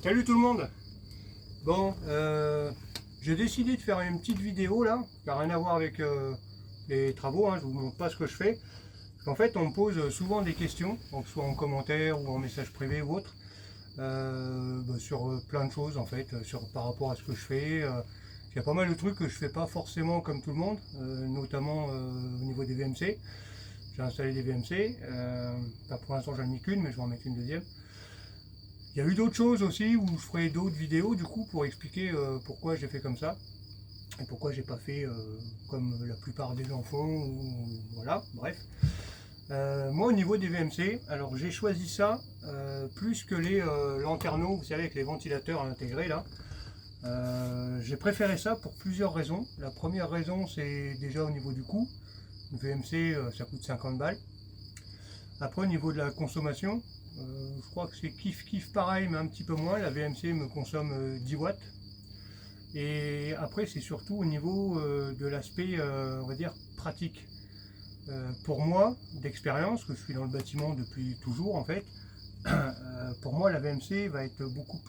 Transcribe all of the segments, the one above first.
Salut tout le monde. Bon, j'ai décidé de faire une petite vidéo là, qui n'a rien à voir avec les travaux, hein, je vous montre pas ce que je fais. En fait, on me pose souvent des questions, donc soit en commentaire ou en message privé ou autre, sur plein de choses en fait, par rapport à ce que je fais. Il y a pas mal de trucs que je fais pas forcément comme tout le monde, notamment au niveau des VMC. J'ai installé des VMC, pour l'instant j'en ai mis qu'une, mais je vais en mettre une deuxième. Il y a eu d'autres choses aussi où je ferai d'autres vidéos du coup pour expliquer pourquoi j'ai fait comme ça et pourquoi j'ai pas fait comme la plupart des gens font ou voilà, bref. Moi au niveau des VMC, alors j'ai choisi ça plus que les lanterneaux, vous savez avec les ventilateurs intégrés là. J'ai préféré ça pour plusieurs raisons. La première raison c'est déjà au niveau du coût. Le VMC ça coûte 50 balles. Après au niveau de la consommation, je crois que c'est kiff pareil mais un petit peu moins. La VMC me consomme 10 watts. Et après c'est surtout au niveau de l'aspect on va dire pratique. Pour moi, d'expérience, que je suis dans le bâtiment depuis toujours en fait, pour moi la VMC va être beaucoup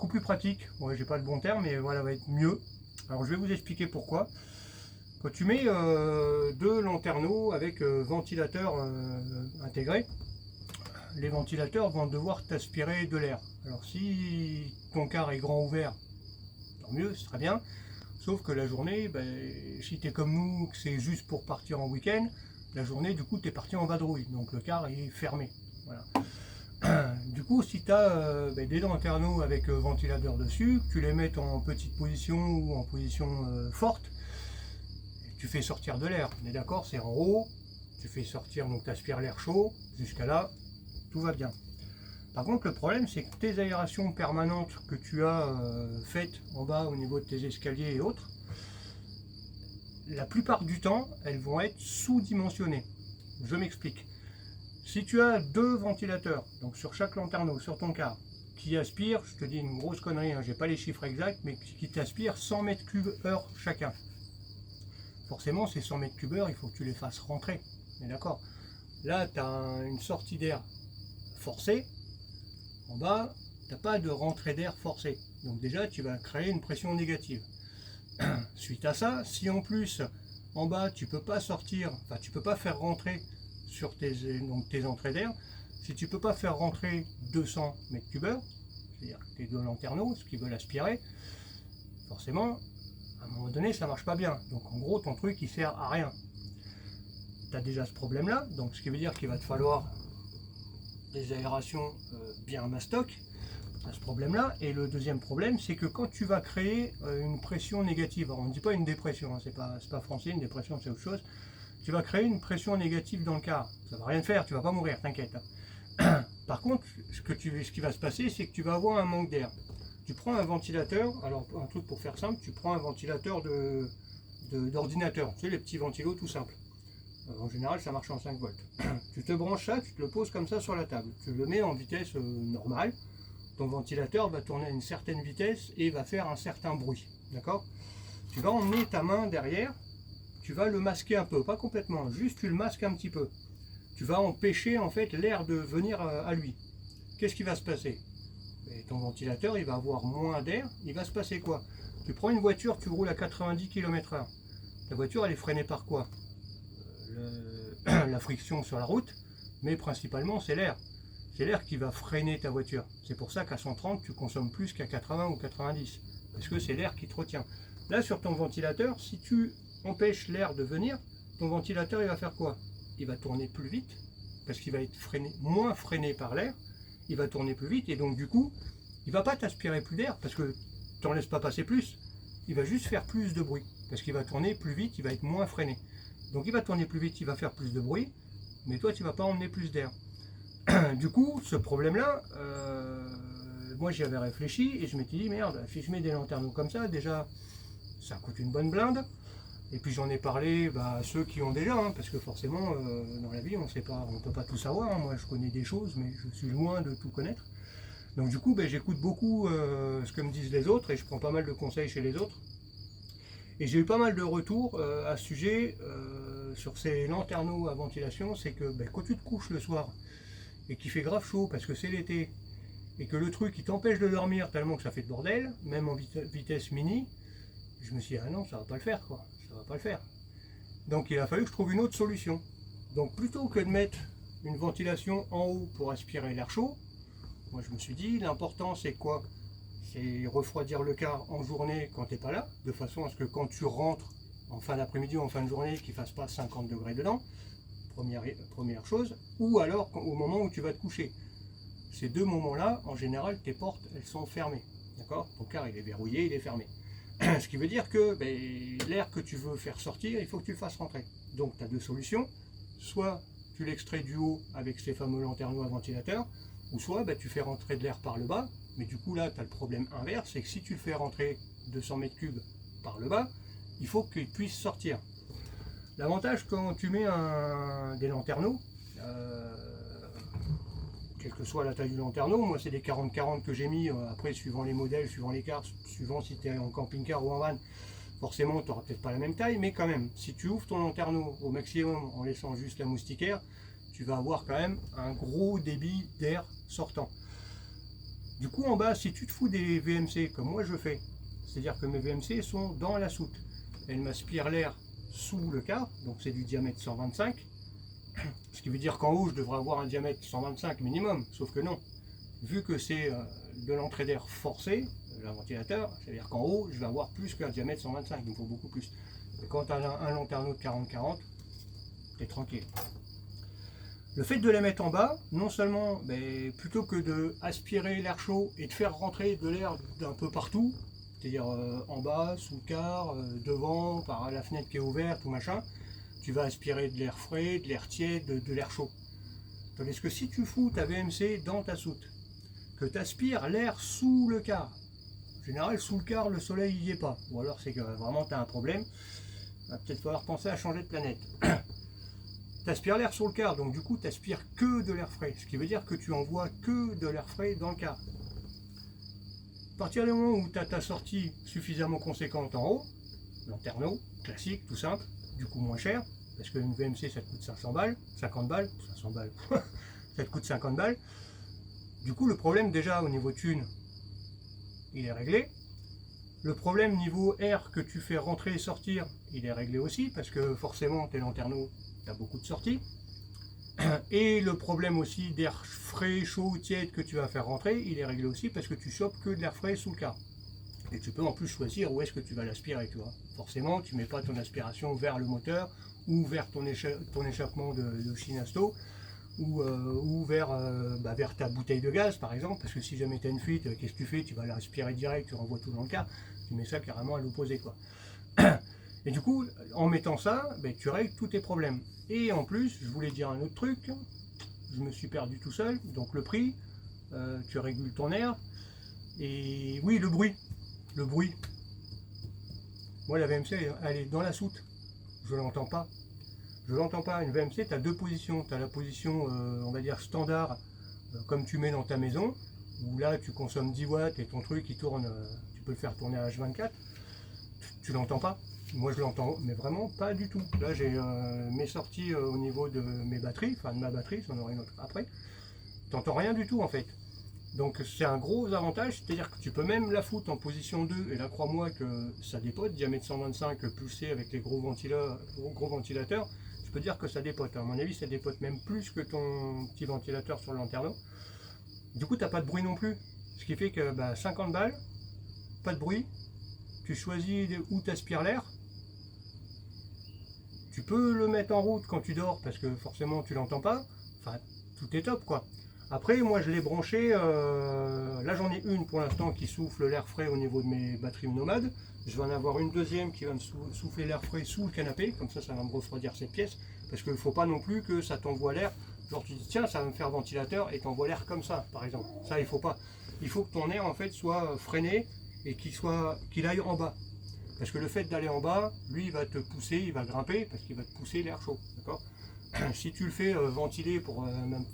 plus pratique. Ouais, j'ai pas le bon terme, mais voilà, va être mieux. Alors je vais vous expliquer pourquoi. Quand tu mets deux lanterneaux avec ventilateur intégré, les ventilateurs vont devoir t'aspirer de l'air. Alors si ton car est grand ouvert, tant mieux, c'est très bien. Sauf que la journée, si tu es comme nous, que c'est juste pour partir en week-end, la journée, du coup, tu es parti en vadrouille. Donc le car est fermé. Voilà. Du coup, si tu as des lanterneaux avec ventilateur dessus, que tu les mets en petite position ou en position forte, tu fais sortir de l'air. On est d'accord, c'est en haut, tu fais sortir, donc tu aspires l'air chaud, jusqu'à là, tout va bien. Par contre, le problème, c'est que tes aérations permanentes que tu as faites en bas au niveau de tes escaliers et autres, la plupart du temps, elles vont être sous-dimensionnées. Je m'explique. Si tu as deux ventilateurs, donc sur chaque lanterneau, sur ton car, qui aspirent, je te dis une grosse connerie, hein, j'ai pas les chiffres exacts, mais qui t'aspirent 100 mètres cubes heure chacun. Forcément, ces 100 mètres cubes heure, il faut que tu les fasses rentrer. D'accord. Là, tu as une sortie d'air forcée. En bas, tu n'as pas de rentrée d'air forcée. Donc déjà, tu vas créer une pression négative. Suite à ça, si en plus, en bas, tu peux pas sortir, enfin, tu peux pas faire rentrer sur tes entrées d'air, si tu peux pas faire rentrer 200 mètres cubes heure, c'est-à-dire tes deux lanterneaux, ce qu'ils veulent aspirer, forcément, à un moment donné, ça marche pas bien. Donc en gros, ton truc, il sert à rien. Tu as déjà ce problème-là, donc ce qui veut dire qu'il va te falloir des aérations bien mastoc à ce problème-là. Et le deuxième problème, c'est que quand tu vas créer une pression négative, alors on ne dit pas une dépression, hein, c'est pas français, une dépression c'est autre chose, tu vas créer une pression négative dans le car. Ça ne va rien faire, tu vas pas mourir, t'inquiète. Par contre, ce qui va se passer, c'est que tu vas avoir un manque d'air. Tu prends un ventilateur, alors un truc pour faire simple, tu prends un ventilateur d'ordinateur, tu sais, les petits ventilos tout simples. En général, ça marche en 5 volts. Tu te branches ça, tu te le poses comme ça sur la table. Tu le mets en vitesse normale. Ton ventilateur va tourner à une certaine vitesse et va faire un certain bruit. D'accord? Tu vas emmener ta main derrière, tu vas le masquer un peu, pas complètement, juste tu le masques un petit peu. Tu vas empêcher en fait l'air de venir à lui. Qu'est-ce qui va se passer? Et ton ventilateur, il va avoir moins d'air. Il va se passer quoi? Tu prends une voiture, tu roules à 90 km/h. La voiture, elle est freinée par quoi? La friction sur la route, mais principalement c'est l'air. C'est l'air qui va freiner ta voiture. C'est pour ça qu'à 130 tu consommes plus qu'à 80 ou 90, parce que c'est l'air qui te retient. Là sur ton ventilateur, si tu empêches l'air de venir, ton ventilateur il va faire quoi? Il va tourner plus vite, parce qu'il va être moins freiné par l'air, il va tourner plus vite, et donc du coup, il va pas t'aspirer plus d'air, parce que tu n'en laisses pas passer plus, il va juste faire plus de bruit, parce qu'il va tourner plus vite, il va être moins freiné. Donc il va tourner plus vite, il va faire plus de bruit, mais toi tu ne vas pas emmener plus d'air. Du coup, ce problème-là, moi j'y avais réfléchi et je m'étais dit merde, si je mets des lanterneaux comme ça, déjà ça coûte une bonne blinde. Et puis j'en ai parlé à ceux qui ont déjà, hein, parce que forcément dans la vie on ne peut pas tout savoir. Hein. Moi je connais des choses, mais je suis loin de tout connaître. Donc du coup j'écoute beaucoup ce que me disent les autres et je prends pas mal de conseils chez les autres. Et j'ai eu pas mal de retours à ce sujet sur ces lanterneaux à ventilation, c'est que quand tu te couches le soir et qu'il fait grave chaud parce que c'est l'été et que le truc il t'empêche de dormir tellement que ça fait de bordel, même en vitesse mini, je me suis dit ah non, ça va pas le faire quoi, ça va pas le faire. Donc il a fallu que je trouve une autre solution. Donc plutôt que de mettre une ventilation en haut pour aspirer l'air chaud, moi je me suis dit l'important c'est quoi? C'est refroidir le car en journée quand tu n'es pas là, de façon à ce que quand tu rentres en fin d'après-midi ou en fin de journée, qu'il ne fasse pas 50 degrés dedans, première chose, ou alors au moment où tu vas te coucher. Ces deux moments-là, en général, tes portes, elles sont fermées. D'accord? Ton car, il est verrouillé, il est fermé. Ce qui veut dire que l'air que tu veux faire sortir, il faut que tu le fasses rentrer. Donc, tu as deux solutions. Soit tu l'extrais du haut avec ces fameux lanterneaux à ventilateur, ou soit tu fais rentrer de l'air par le bas. Mais du coup, là, tu as le problème inverse, c'est que si tu le fais rentrer 200 mètres cubes par le bas, il faut qu'il puisse sortir. L'avantage quand tu mets des lanterneaux, quelle que soit la taille du lanterneau, moi c'est des 40-40 que j'ai mis, après suivant les modèles, suivant les cars, suivant si tu es en camping-car ou en van, forcément tu n'auras peut-être pas la même taille, mais quand même, si tu ouvres ton lanterneau au maximum en laissant juste la moustiquaire, tu vas avoir quand même un gros débit d'air sortant. Du coup en bas, si tu te fous des VMC comme moi je fais, c'est-à-dire que mes VMC sont dans la soute, elles m'aspirent l'air sous le car, donc c'est du diamètre 125, ce qui veut dire qu'en haut je devrais avoir un diamètre 125 minimum, sauf que non, vu que c'est de l'entrée d'air forcée, le ventilateur, c'est-à-dire qu'en haut je vais avoir plus qu'un diamètre 125, il me faut beaucoup plus. Et quand tu as un lanterneau de 40-40, tu es tranquille. Le fait de les mettre en bas, non seulement plutôt que de aspirer l'air chaud et de faire rentrer de l'air d'un peu partout, c'est-à-dire en bas, sous le car, devant, par la fenêtre qui est ouverte ou machin, tu vas aspirer de l'air frais, de l'air tiède, de l'air chaud. Tandis que si tu fous ta VMC dans ta soute, que tu aspires l'air sous le car, en général sous le car le soleil n'y est pas, ou alors c'est que vraiment tu as un problème, il va peut-être falloir penser à changer de planète. Tu aspires l'air sur le car, donc du coup tu aspires que de l'air frais, ce qui veut dire que tu envoies que de l'air frais dans le car. À partir du moment où tu as ta sortie suffisamment conséquente en haut, lanterneau, classique, tout simple, du coup moins cher, parce qu'une VMC ça te coûte 500 balles, 50 balles, 500 balles, ça te coûte 50 balles. Du coup le problème déjà au niveau thune, il est réglé. Le problème niveau air que tu fais rentrer et sortir, il est réglé aussi, parce que forcément tes lanterneaux, tu as beaucoup de sorties. Et le problème aussi d'air frais, chaud, tiède que tu vas faire rentrer, il est réglé aussi parce que tu chopes que de l'air frais sous le car. Et tu peux en plus choisir où est-ce que tu vas l'aspirer, tu vois. Forcément, tu ne mets pas ton aspiration vers le moteur ou vers ton échappement de Chinasto ou vers ta bouteille de gaz par exemple, parce que si jamais tu as une fuite, qu'est-ce que tu fais? Tu vas l'aspirer direct, tu renvoies tout dans le car, tu mets ça carrément à l'opposé quoi. Et du coup, en mettant ça, tu règles tous tes problèmes. Et en plus, je voulais dire un autre truc, je me suis perdu tout seul, donc le prix, tu régules ton air, et oui, le bruit. Moi, la VMC, elle est dans la soute, je l'entends pas. Je l'entends pas. Une VMC, tu as deux positions. Tu as la position, on va dire, standard, comme tu mets dans ta maison, où là, tu consommes 10 watts et ton truc, il tourne, tu peux le faire tourner à H24. Tu l'entends pas. Moi, je l'entends, mais vraiment pas du tout. Là, j'ai mes sorties au niveau de mes batteries, enfin de ma batterie, j'en aurai une autre après. Tu n'entends rien du tout, en fait. Donc, c'est un gros avantage, c'est-à-dire que tu peux même la foutre en position 2, et là, crois-moi que ça dépote, diamètre 125 poussé avec les gros ventilateurs. Je peux dire que ça dépote, à mon avis ça dépote même plus que ton petit ventilateur sur le lanterneau. Du coup tu n'as pas de bruit non plus, ce qui fait que 50 balles, pas de bruit, tu choisis où tu aspires l'air, tu peux le mettre en route quand tu dors parce que forcément tu l'entends pas, enfin tout est top quoi. Après moi je l'ai branché, là j'en ai une pour l'instant qui souffle l'air frais au niveau de mes batteries nomades. Je vais en avoir une deuxième qui va me souffler l'air frais sous le canapé, comme ça va me refroidir cette pièce, parce qu'il ne faut pas non plus que ça t'envoie l'air, genre tu dis tiens ça va me faire ventilateur et t'envoie l'air comme ça par exemple, ça il faut pas. Il faut que ton air en fait soit freiné et qu'il aille en bas, parce que le fait d'aller en bas, lui il va te pousser, il va grimper, parce qu'il va te pousser l'air chaud, d'accord. Si tu le fais ventiler pour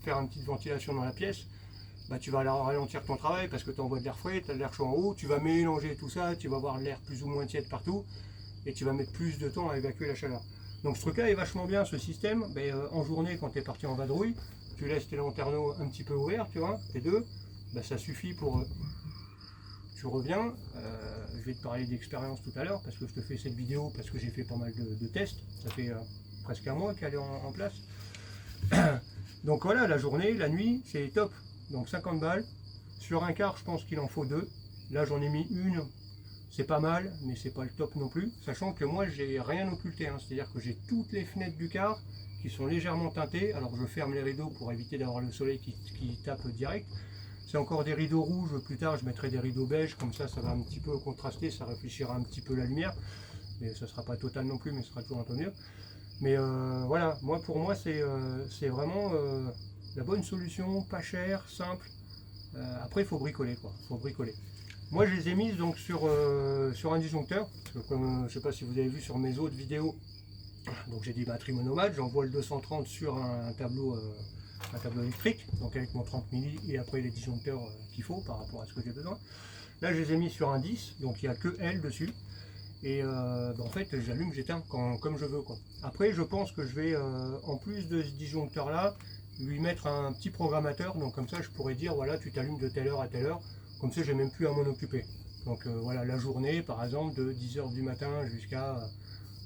faire une petite ventilation dans la pièce, tu vas ralentir ton travail parce que tu envoies de l'air frais, tu as de l'air chaud en haut, tu vas mélanger tout ça, tu vas avoir l'air plus ou moins tiède partout et tu vas mettre plus de temps à évacuer la chaleur. Donc ce truc là est vachement bien ce système. En journée quand tu es parti en vadrouille, tu laisses tes lanterneaux un petit peu ouverts, tu vois, tes deux, bah, ça suffit pour eux. Tu reviens, je vais te parler d'expérience tout à l'heure, parce que je te fais cette vidéo, parce que j'ai fait pas mal de tests, ça fait presque un mois qu'elle est en place. Donc voilà, la journée, la nuit, c'est top. Donc 50 balles. Sur un quart, je pense qu'il en faut 2. Là, j'en ai mis une. C'est pas mal, mais c'est pas le top non plus. Sachant que moi, j'ai rien occulté. Hein. C'est-à-dire que j'ai toutes les fenêtres du quart qui sont légèrement teintées. Alors, je ferme les rideaux pour éviter d'avoir le soleil qui tape direct. C'est encore des rideaux rouges. Plus tard, je mettrai des rideaux beige. Comme ça va un petit peu contraster. Ça réfléchira un petit peu la lumière. Mais ça sera pas total non plus, mais ce sera toujours un peu mieux. Mais voilà, pour moi, c'est vraiment la bonne solution, pas cher, simple. Après, il faut bricoler, quoi. Faut bricoler. Moi, je les ai mises donc sur un disjoncteur. Parce que comme je ne sais pas si vous avez vu sur mes autres vidéos, donc j'ai des batteries monomades. J'envoie le 230 sur un tableau électrique, donc avec mon 30 milli et après les disjoncteurs qu'il faut par rapport à ce que j'ai besoin. Là, je les ai mis sur un 10, donc il n'y a que L dessus. Et en fait, j'allume, j'éteins comme je veux, quoi. Après, je pense que je vais, en plus de ce disjoncteur là, lui mettre un petit programmateur. Donc comme ça, je pourrais dire, voilà, tu t'allumes de telle heure à telle heure. Comme ça, j'ai même plus à m'en occuper. Donc voilà, la journée, par exemple, de 10h du matin jusqu'à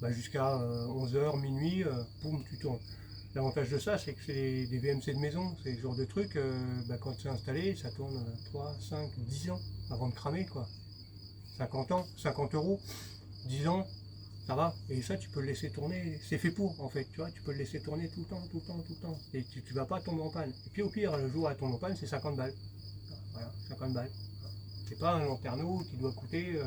11h, minuit, boum, tu tournes. L'avantage de ça, c'est que c'est des VMC de maison. C'est le genre de truc, quand c'est installé, ça tourne 3, 5, 10 ans avant de cramer, quoi. 50 ans, 50 €. 10 ans, ça va, et ça tu peux le laisser tourner, c'est fait pour en fait, tu vois, tu peux le laisser tourner tout le temps, tout le temps, tout le temps, et tu vas pas tomber en panne. Et puis au pire, le jour où elle tombe en panne, c'est 50 balles. Voilà, 50 balles. C'est pas un lanterneau qui doit coûter,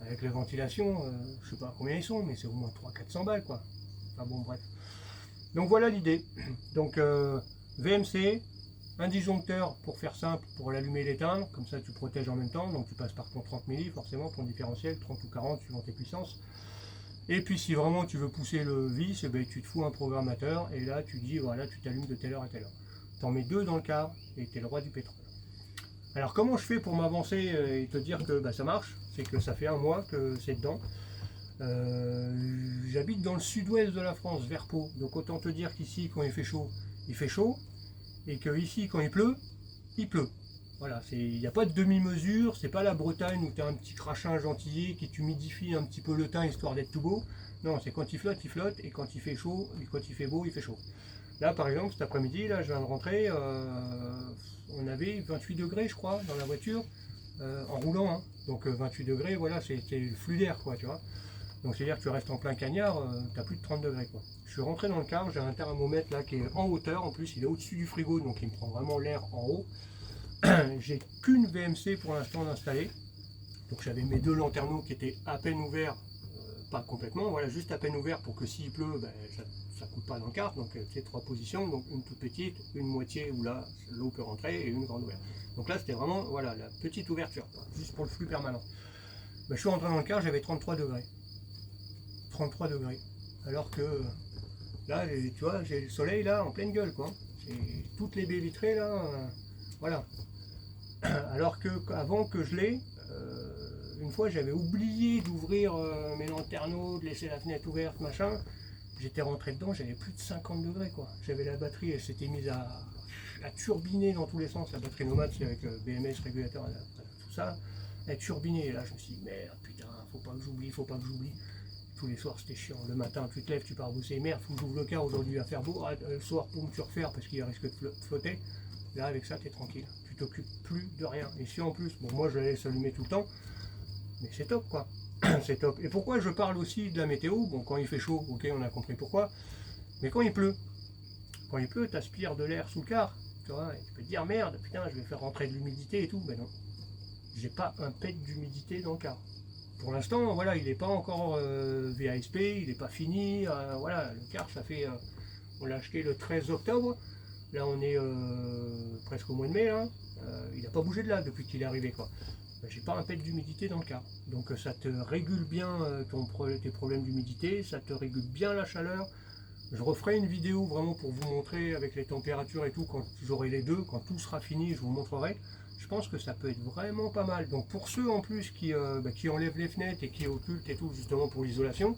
avec la ventilation, je sais pas combien ils sont, mais c'est au moins 300-400 balles, quoi. Enfin bon, bref. Donc voilà l'idée. Donc VMC, un disjoncteur pour faire simple, pour l'allumer et l'éteindre, comme ça tu protèges en même temps, donc tu passes par ton 30 milli forcément, ton différentiel, 30 ou 40 suivant tes puissances. Et puis si vraiment tu veux pousser le vis, tu te fous un programmateur et là tu dis voilà, tu t'allumes de telle heure à telle heure. Tu en mets 2 dans le quart et tu es le roi du pétrole. Alors comment je fais pour m'avancer et te dire que ça marche? C'est que ça fait un mois que c'est dedans. J'habite dans le sud-ouest de la France, vers Pau, donc autant te dire qu'ici quand il fait chaud, et que ici quand il pleut. Voilà, il n'y a pas de demi-mesure, c'est pas la Bretagne où tu as un petit crachin gentillet qui t'humidifie un petit peu le teint histoire d'être tout beau. Non, c'est quand il flotte, et quand il fait chaud, et quand il fait beau, il fait chaud. Là par exemple, cet après-midi, là je viens de rentrer, on avait 28 degrés je crois dans la voiture, en roulant, hein. Donc 28 degrés, voilà, c'est le flux d'air, quoi, tu vois. Donc c'est-à-dire que tu restes en plein cagnard, tu as plus de 30 degrés, quoi. Je suis rentré dans le car, j'ai un thermomètre là qui est en hauteur, en plus il est au-dessus du frigo, donc il me prend vraiment l'air en haut. J'ai qu'une VMC pour l'instant d'installer. Donc j'avais mes 2 lanterneaux qui étaient à peine ouverts, pas complètement, voilà, juste à peine ouverts pour que s'il pleut, ça ne coûte pas dans le car. Donc c'est 3 positions, donc une toute petite, une moitié où là l'eau peut rentrer et une grande ouverte. Donc là c'était vraiment voilà, la petite ouverture, juste pour le flux permanent. Je suis rentré dans le car, j'avais 33 degrés. 33 degrés. Alors que là, tu vois, j'ai le soleil là en pleine gueule, quoi. J'ai toutes les baies vitrées là, voilà. Alors que avant que je l'ai, une fois j'avais oublié d'ouvrir mes lanterneaux, de laisser la fenêtre ouverte, machin. J'étais rentré dedans, j'avais plus de 50 degrés, quoi. J'avais la batterie, elle s'était mise à turbiner dans tous les sens. La batterie nomade, c'est avec le BMS régulateur, tout ça. Elle turbinait. Et là, je me suis dit, merde, putain, faut pas que j'oublie. Tous les soirs c'était chiant, le matin tu te lèves, tu pars bosser, merde, faut que j'ouvre le car, aujourd'hui il va faire beau, le soir poum, tu refaires parce qu'il risque de flotter. Là avec ça tu es tranquille, tu t'occupes plus de rien. Et si en plus, bon moi je la laisse allumer tout le temps, mais c'est top, quoi. C'est top. Et pourquoi je parle aussi de la météo? Bon, quand il fait chaud, ok, on a compris pourquoi, mais quand il pleut, tu aspires de l'air sous le car, tu vois, et tu peux te dire merde, putain je vais faire rentrer de l'humidité et tout, mais non, j'ai pas un pet d'humidité dans le car. Pour l'instant, voilà, il n'est pas encore VASP, il n'est pas fini. Voilà, le car, ça fait. On l'a acheté le 13 octobre. Là, on est presque au mois de mai. Hein. Il n'a pas bougé de là depuis qu'il est arrivé, quoi. J'ai pas un pet d'humidité dans le car. Donc, ça te régule bien tes problèmes d'humidité, ça te régule bien la chaleur. Je referai une vidéo vraiment pour vous montrer avec les températures et tout, quand j'aurai les deux, quand tout sera fini, je vous montrerai. Je pense que ça peut être vraiment pas mal. Donc pour ceux en plus qui enlèvent les fenêtres et qui occultent et tout, justement pour l'isolation,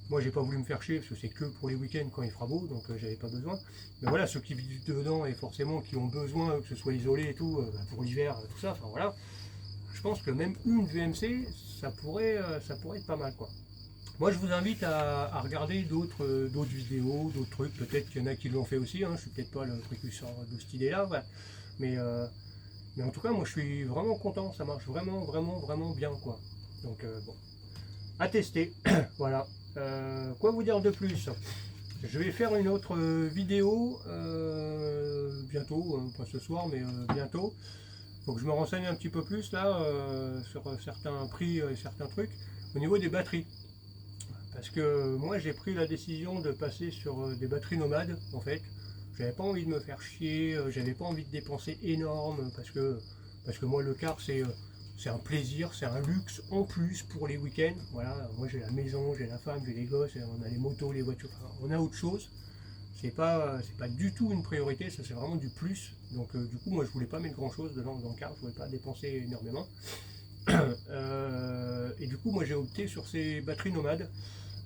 Moi j'ai pas voulu me faire chier parce que c'est que pour les week-ends quand il fera beau, donc j'avais pas besoin. Mais voilà, ceux qui vivent dedans et forcément qui ont besoin que ce soit isolé et tout, pour l'hiver, tout ça, enfin voilà. Je pense que même une VMC, ça pourrait être pas mal quoi. Moi je vous invite à regarder d'autres vidéos, d'autres trucs, peut-être qu'il y en a qui l'ont fait aussi, hein. Je suis peut-être pas le précurseur de cette idée là, ouais. Mais en tout cas moi je suis vraiment content, ça marche vraiment bien quoi. Donc bon, à tester, voilà. Quoi vous dire de plus? Je vais faire une autre vidéo bientôt, pas ce soir mais bientôt. Faut que je me renseigne un petit peu plus là sur certains prix et certains trucs au niveau des batteries. Parce que moi j'ai pris la décision de passer sur des batteries nomades en fait. J'avais pas envie de me faire chier, j'avais pas envie de dépenser énorme parce que moi le car c'est un plaisir, c'est un luxe en plus pour les week-ends. Voilà, moi j'ai la maison, j'ai la femme, j'ai les gosses, on a les motos, les voitures, enfin, on a autre chose. C'est pas du tout une priorité, ça c'est vraiment du plus. Donc du coup moi je voulais pas mettre grand chose dedans dans le car, je voulais pas dépenser énormément. Et du coup moi j'ai opté sur ces batteries nomades.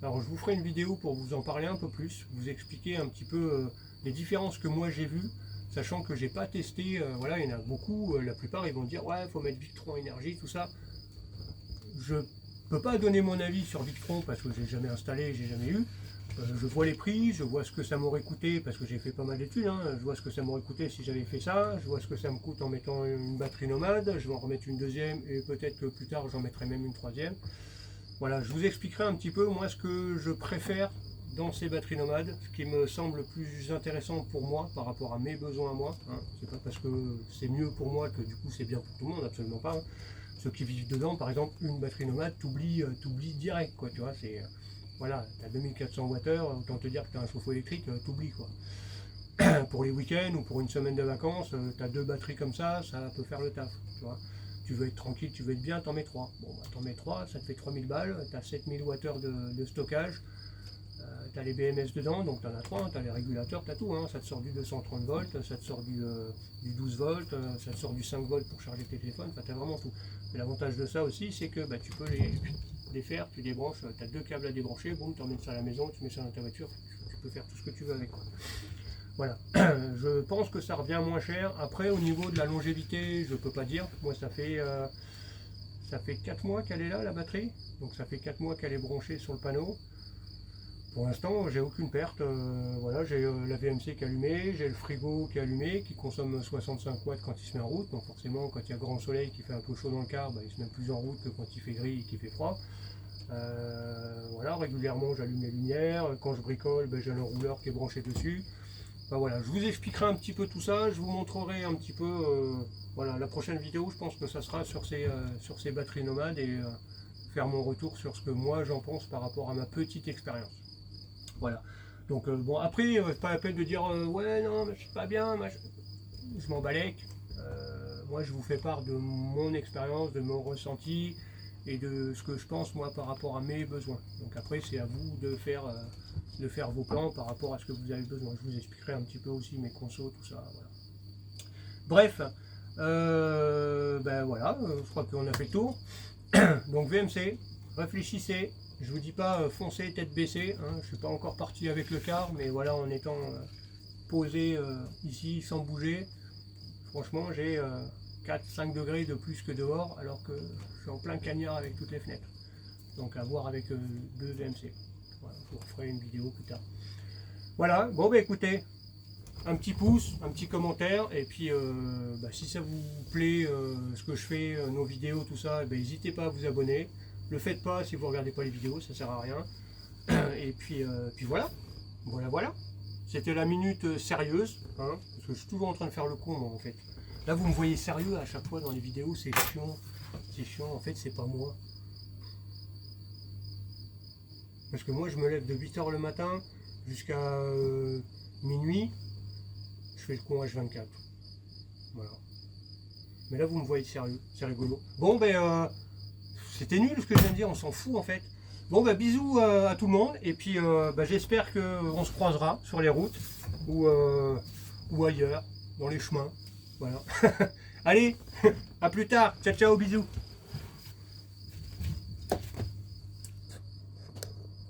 Alors je vous ferai une vidéo pour vous en parler un peu plus, vous expliquer un petit peu les différences que moi j'ai vues, sachant que j'ai pas testé, voilà, il y en a beaucoup, la plupart ils vont dire ouais faut mettre Victron énergie, tout ça. Je peux pas donner mon avis sur Victron parce que j'ai jamais installé, j'ai jamais eu. Je vois les prix, je vois ce que ça m'aurait coûté parce que j'ai fait pas mal d'études, hein. Je vois ce que ça m'aurait coûté si j'avais fait ça, je vois ce que ça me coûte en mettant une batterie nomade, je vais en remettre une deuxième et peut-être que plus tard j'en mettrai même une troisième. Voilà, je vous expliquerai un petit peu moi ce que je préfère dans ces batteries nomades, ce qui me semble le plus intéressant pour moi par rapport à mes besoins à moi, hein. C'est pas parce que c'est mieux pour moi que du coup c'est bien pour tout le monde, absolument pas, hein. Ceux qui vivent dedans, par exemple, une batterie nomade, t'oublies direct, quoi, tu vois, c'est... Voilà, tu as 2400 Wh, autant te dire que tu as un chauffe-eau électrique, t'oublies quoi. Pour les week-ends ou pour une semaine de vacances, tu as 2 batteries comme ça peut faire le taf, tu vois. Tu veux être tranquille, tu veux être bien, t'en mets 3. Bon, bah, t'en mets 3, ça te fait 3000 balles, tu as 7000 Wh de stockage, tu as les BMS dedans, donc tu en as 3, hein, tu as les régulateurs, tu as tout, hein, ça te sort du 230 volts, ça te sort du 12 volts, ça te sort du 5 volts pour charger tes téléphones, enfin tu as vraiment tout. Mais l'avantage de ça aussi, c'est que bah, tu peux les faire, tu débranches, tu as 2 câbles à débrancher, boum, tu emmènes ça à la maison, tu mets ça dans ta voiture, tu peux faire tout ce que tu veux avec, quoi. Voilà, je pense que ça revient moins cher. Après au niveau de la longévité, je peux pas dire, moi ça fait 4 mois qu'elle est là la batterie, donc ça fait 4 mois qu'elle est branchée sur le panneau. Pour l'instant j'ai aucune perte, voilà, j'ai la VMC qui est allumée, j'ai le frigo qui est allumé, qui consomme 65 watts quand il se met en route, donc forcément quand il y a grand soleil qui fait un peu chaud dans le car, bah, il se met plus en route que quand il fait gris et qu'il fait froid. Voilà, régulièrement j'allume les lumières, quand je bricole, bah, j'ai un rouleur qui est branché dessus. Enfin, voilà, je vous expliquerai un petit peu tout ça, je vous montrerai un petit peu, voilà, la prochaine vidéo je pense que ça sera sur ces batteries nomades et faire mon retour sur ce que moi j'en pense par rapport à ma petite expérience. Voilà, donc bon après, pas la peine de dire ouais non mais je suis pas bien, je m'en balèque, moi je vous fais part de mon expérience, de mon ressenti et de ce que je pense moi par rapport à mes besoins. Donc après c'est à vous de faire vos plans par rapport à ce que vous avez besoin. Je vous expliquerai un petit peu aussi mes consos, tout ça. Voilà. Bref, ben voilà, je crois qu'on a fait le tour. Donc VMC, réfléchissez. Je vous dis pas foncez tête baissée, hein, je suis pas encore parti avec le car, mais voilà, en étant posé ici sans bouger, franchement j'ai 4-5 degrés de plus que dehors, alors que je suis en plein cagnard avec toutes les fenêtres. Donc à voir avec 2 VMC. Voilà, je vous referai une vidéo plus tard. Voilà, bon bah écoutez, un petit pouce, un petit commentaire, et puis bah, si ça vous plaît ce que je fais, nos vidéos, tout ça, n'hésitez pas à vous abonner. Le faites pas si vous regardez pas les vidéos, ça sert à rien. Et puis voilà, voilà. C'était la minute sérieuse, hein, parce que je suis toujours en train de faire le con moi en fait. Là vous me voyez sérieux à chaque fois dans les vidéos, c'est chiant, en fait c'est pas moi. Parce que moi je me lève de 8 h le matin jusqu'à minuit, je fais le con H24. Voilà. Mais là vous me voyez sérieux, c'est rigolo. Bon ben c'était nul ce que je viens de dire, on s'en fout en fait. Bon ben bisous à tout le monde et puis ben, j'espère qu'on se croisera sur les routes ou ailleurs, dans les chemins. Voilà. Allez, à plus tard, ciao ciao, bisous.